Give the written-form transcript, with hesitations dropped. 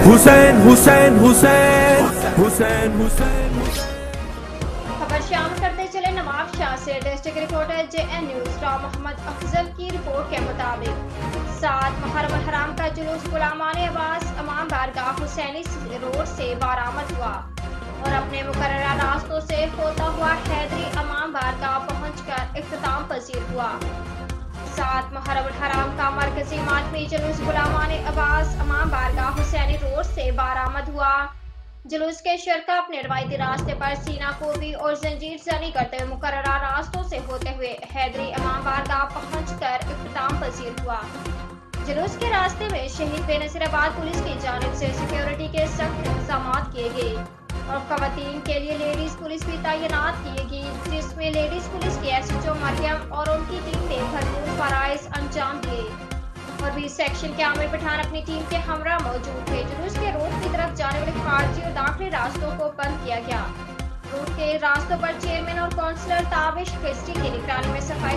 हुसैन हुसैन हुसैन हुसैन हुसैन। खबर शामिल करते चले नवाब शाह से। District reporter JN news Rao Mohammad Afzal की रिपोर्ट के मुताबिक 7 मुहर्रम हराम का जुलूस गुलामाने अब्बास इमाम बारगाह हुसैनी रोड से बरामद हुआ और अपने मुकर्ररा रास्तों से होता हुआ हैदरी इमाम बारगाह पहुंचकर इख्तिताम पजीर हुआ। 7 मुहर्रम हराम का मरकजी मातमी जुलूस गुलामाने अब्बास इमाम बारगाह हुसैनी रोड से बरामद हुआ। जुलूस के शरका अपने रवायती रास्ते पर सीना कोबी और जंजीर जनी करते हुए मुकर्ररा रास्तों से होते हुए हैदरी इमाम बारगाह पहुंचकर इख्तिताम पजीर हुआ। जुलूस के रास्ते में शहीद बेनजीराबाद पुलिस की जानिब से सिक्योरिटी के सख्त इंतजाम किए गए और खवातीन के लिए लेडीज पुलिस भी तैनात की गई, जिसमें लेडीज पुलिस की SHO मरियम और उनकी टीम ने भरपूर फराइज अंजाम दिए और भी सेक्शन के आमिर पठान अपनी टीम के हमरा मौजूद थे। जुलूस के रोड की तरफ जाने वाले खारजी और दाखिली रास्तों को बंद किया गया। रोड के रास्तों पर चेयरमैन और काउंसलर ताबिश क्रिस्टी की निगरानी में सफाई